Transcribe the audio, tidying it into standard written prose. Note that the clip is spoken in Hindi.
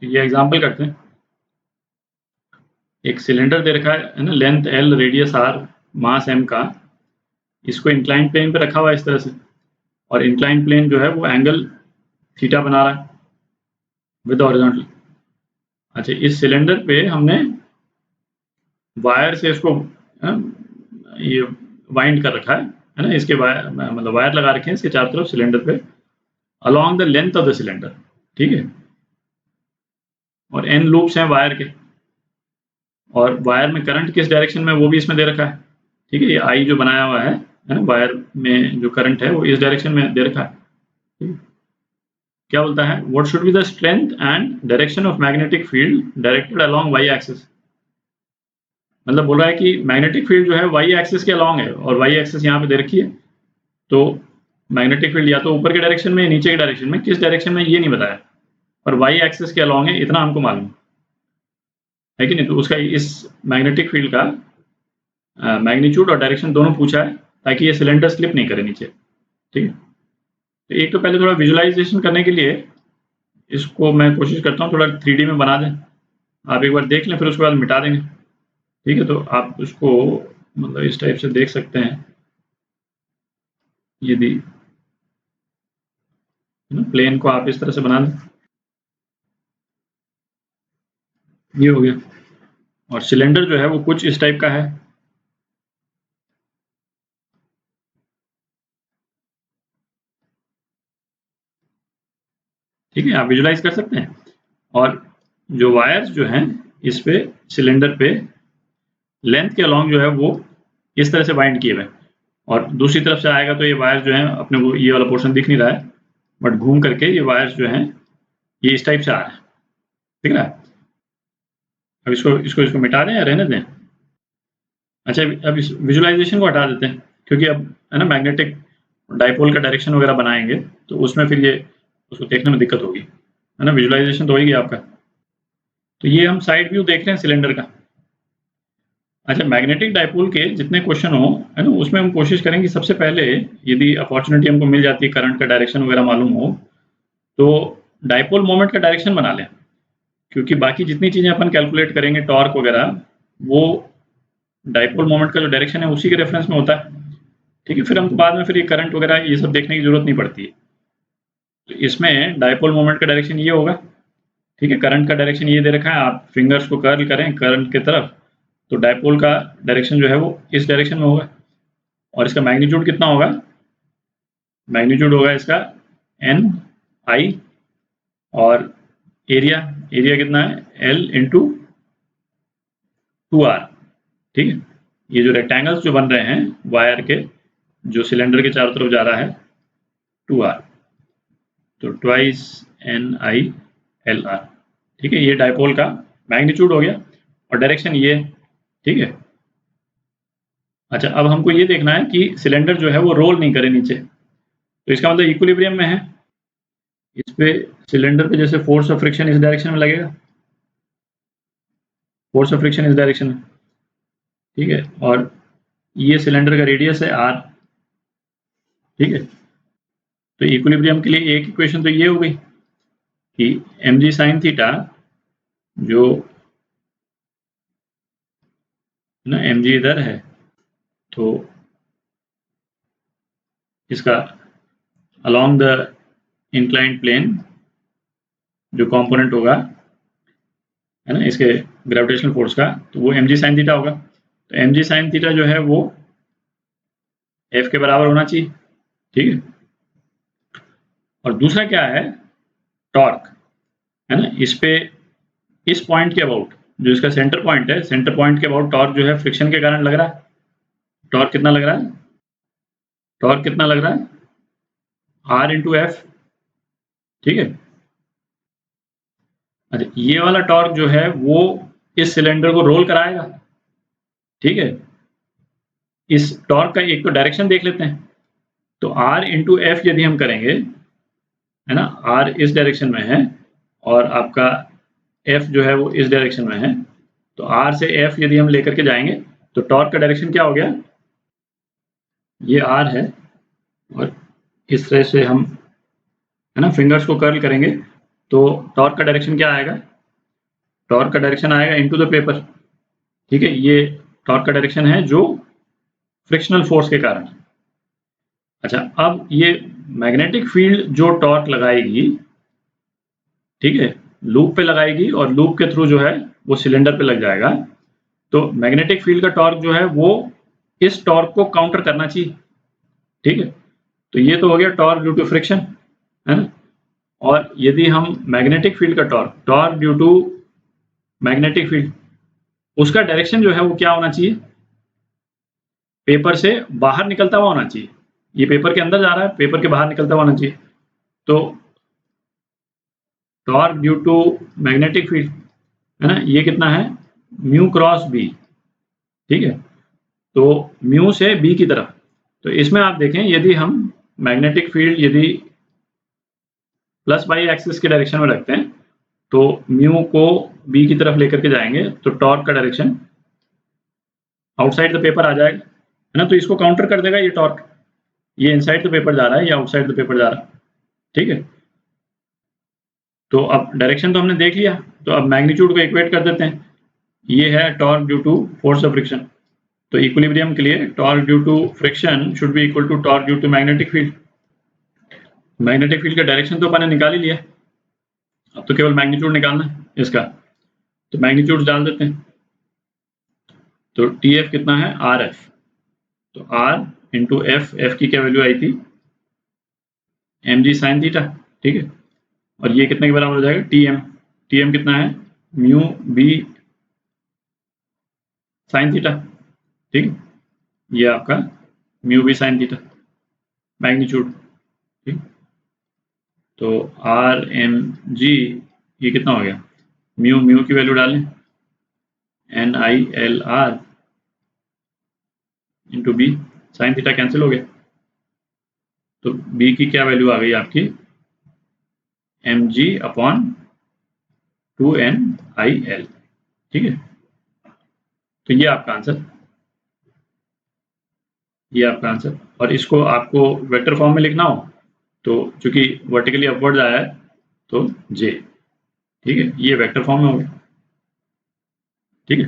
तो ये एग्जांपल करते हैं। एक सिलेंडर दे रखा है ना, लेंथ L, रेडियस R, मास M का। इसको इंक्लाइंड प्लेन पे रखा हुआ है इस तरह से, और इंक्लाइंड प्लेन जो है वो एंगल थीटा बना रहा है विद हॉरिजॉन्टल। अच्छा, इस सिलेंडर पे हमने वायर से इसको ये वाइंड कर रखा है ना, इसके वायर मतलब वायर लगा रखे हैं इसके चारों तरफ सिलेंडर पे along the length of the cylinder, ठीक है। और n लूप्स हैं वायर के, और वायर में करंट किस डायरेक्शन में वो भी इसमें दे रखा है, ठीक है। ये I जो बनाया हुआ है ना, वायर में जो करंट है वो इस डायरेक्शन में दे रखा है, ठीक है। क्या बोलता है, what should be the strength and direction of magnetic field directed along y axis. मतलब बोल रहा है कि मैग्नेटिक फील्ड जो है y एक्सिस के अलोंग है, और y एक्सिस यहाँ पे दे रखी है। तो मैग्नेटिक फील्ड या तो ऊपर के डायरेक्शन में, नीचे के डायरेक्शन में, किस डायरेक्शन में ये नहीं बताया, पर y एक्सिस के अलोंग है, इतना हमको मालूम है कि नहीं। तो उसका इस मैग्नेटिक फील्ड का मैग्नीट्यूड और डायरेक्शन दोनों पूछा है, ताकि ये सिलेंडर स्लिप नहीं करे नीचे, ठीक है। तो एक तो पहले थोड़ा विजुअलाइजेशन करने के लिए इसको मैं कोशिश करता हूँ थोड़ा 3D में बना दें। आप एक बार देख लें, फिर उसके बाद मिटा देंगे, ठीक है। तो आप उसको मतलब इस टाइप से देख सकते हैं, यदि प्लेन को आप इस तरह से बना दें, ये हो गया। और सिलेंडर जो है वो कुछ इस टाइप का है, ठीक है। आप विजुलाइज कर सकते हैं। और जो वायर्स जो हैं इस पे सिलेंडर पे लेंथ के अलोंग जो है वो इस तरह से बाइंड किए हुए हैं, और दूसरी तरफ से आएगा तो ये वायर्स जो हैं, अपने को ये वाला पोर्शन दिख नहीं रहा है, बट घूम करके ये वायर्स जो हैं ये इस टाइप से आ रहा है, ठीक है। अब इसको मिटा दें या रहने दें। अच्छा, अब इस विजुअलाइजेशन को हटा देते हैं, क्योंकि अब है ना मैग्नेटिक डाइपोल का डायरेक्शन वगैरह बनाएंगे तो उसमें फिर ये उसको देखने में दिक्कत होगी, है ना। विजुअलाइजेशन तो होगी आपका। तो ये हम साइड व्यू देख रहे हैं सिलेंडर का। अच्छा, मैग्नेटिक डाइपोल के जितने क्वेश्चन हो, है ना, उसमें हम कोशिश करेंगे सबसे पहले, यदि अपॉर्चुनिटी हमको मिल जाती है, करंट का डायरेक्शन वगैरह मालूम हो, तो डाइपोल मोमेंट का डायरेक्शन बना लें। क्योंकि बाकी जितनी चीज़ें अपन कैलकुलेट करेंगे, टॉर्क वगैरह, वो डाइपोल मोमेंट का जो डायरेक्शन है उसी के रेफरेंस में होता है, ठीक है। फिर हमको बाद में फिर ये करंट वगैरह ये सब देखने की जरूरत नहीं पड़ती है। तो इसमें डाइपोल मोमेंट का डायरेक्शन ये होगा, ठीक है। करंट का डायरेक्शन ये दे रखा है, आप फिंगर्स को कर्ल करें करंट की तरफ, तो डाइपोल का डायरेक्शन जो है वो इस डायरेक्शन में होगा। और इसका मैग्नीट्यूड कितना होगा, मैग्नीट्यूड होगा इसका एन आई, और एरिया कितना है, एल इंटू 2r, ठीक है। ये जो रेक्टेंगल्स जो बन रहे हैं वायर के, जो सिलेंडर के चारों तरफ जा रहा है, 2r, तो twice N I L R, ठीक है। ये डाइपोल का मैग्नीट्यूड हो गया, और डायरेक्शन ये, ठीक है। अच्छा, अब हमको ये देखना है कि सिलेंडर जो है वो रोल नहीं करे नीचे, तो इसका मतलब इक्विलिब्रियम में है। इस पे सिलेंडर पे जैसे फोर्स ऑफ फ्रिक्शन इस डायरेक्शन में लगेगा, फोर्स ऑफ फ्रिक्शन इस डायरेक्शन में, ठीक है। और ये सिलेंडर का रेडियस है r, ठीक है। तो इक्विलिब्रियम के लिए एक इक्वेशन तो ये हो गई कि mg sin थीटा, जो ना mg इधर है, तो इसका अलोंग द इंक्लाइंड प्लेन जो कंपोनेंट होगा, है ना, इसके ग्रेविटेशनल फोर्स का, तो वो mg sin थीटा होगा। तो mg sin थीटा जो है वो f के बराबर होना चाहिए, ठीक है। और दूसरा क्या है, टॉर्क, है ना। इस पे इस पॉइंट के अबाउट, जो इसका सेंटर पॉइंट है, सेंटर पॉइंट के अबाउट टॉर्क जो है फ्रिक्शन के कारण लग रहा है। टॉर्क कितना लग रहा है, टॉर्क कितना लग रहा है, r इंटू एफ, ठीक है। अच्छा, ये वाला टॉर्क जो है वो इस सिलेंडर को रोल कराएगा, ठीक है। इस टॉर्क का एक तो डायरेक्शन देख लेते हैं। तो r इंटू एफ यदि हम करेंगे, है ना, r इस डायरेक्शन में है और आपका f जो है वो इस डायरेक्शन में है, तो r से f यदि हम लेकर के जाएंगे तो टॉर्क का डायरेक्शन क्या हो गया, ये r है, और इस तरह से हम, है ना, फिंगर्स को कर्ल करेंगे तो टॉर्क का डायरेक्शन क्या आएगा, टॉर्क का डायरेक्शन आएगा इनटू द पेपर, ठीक है। ये टॉर्क का डायरेक्शन है जो फ्रिक्शनल फोर्स के कारण। अच्छा, अब ये मैग्नेटिक फील्ड जो टॉर्क लगाएगी, ठीक है, लूप पे लगाएगी और लूप के थ्रू जो है वो सिलेंडर पे लग जाएगा। तो मैग्नेटिक फील्ड का टॉर्क जो है वो इस टॉर्क को काउंटर करना चाहिए, ठीक है। तो ये तो हो गया टॉर्क ड्यू टू फ्रिक्शन, है ना। और यदि हम मैग्नेटिक फील्ड का torque due to magnetic field, उसका डायरेक्शन जो है वो क्या होना चाहिए, पेपर से बाहर निकलता हुआ होना चाहिए। ये पेपर के अंदर जा रहा है, पेपर के बाहर निकलता हुआ होना चाहिए। तो torque due to magnetic field, है ना, ये कितना है, म्यू क्रॉस बी, ठीक है। तो म्यू से बी की तरफ। तो इसमें आप देखें, यदि हम मैग्नेटिक फील्ड यदि प्लस वाई एक्सिस के डायरेक्शन में रखते हैं तो म्यू को बी की तरफ लेकर के जाएंगे तो टॉर्क का डायरेक्शन आउटसाइड द पेपर आ जाएगा, है ना। तो इसको काउंटर कर देगा ये टॉर्क, ये इनसाइड द पेपर जा रहा है, ये आउटसाइड द पेपर जा रहा है, ठीक है। तो अब डायरेक्शन तो हमने देख लिया, तो अब मैग्नीट्यूड को इक्वेट कर देते हैं। ये है torque due to force of friction. तो इक्विलिब्रियम के लिए torque due to friction should be equal to torque due to magnetic field. Magnetic field का डायरेक्शन तो अपन ने निकाल ही लिया, अब तो केवल मैग्नीट्यूड निकालना है इसका। तो मैग्नीट्यूड डाल देते हैं। तो टी एफ कितना है, आर एफ। तो आर इंटू एफ, एफ की क्या वैल्यू आई थी, एम जी साइन थीटा, ठीक है। और ये कितने के बराबर हो जाएगा, टी एम। टी एम कितना है, म्यू बी साइन थीटा, ठीक है। ये आपका mu B sine theta magnitude, ठीक। तो आर एम जी ये कितना हो गया, म्यू, म्यू की वैल्यू डालें, N I L R into B sine theta cancel हो गया। तो बी की क्या वैल्यू आ गई आपकी, M G upon 2 N I L, ठीक है। तो ये आपका आंसर, ये आपका आंसर। और इसको आपको वेक्टर फॉर्म में लिखना हो तो चूंकि वर्टिकली अपवर्ड आया है तो जे, ठीक है, ये वेक्टर फॉर्म में हो गया, ठीक है।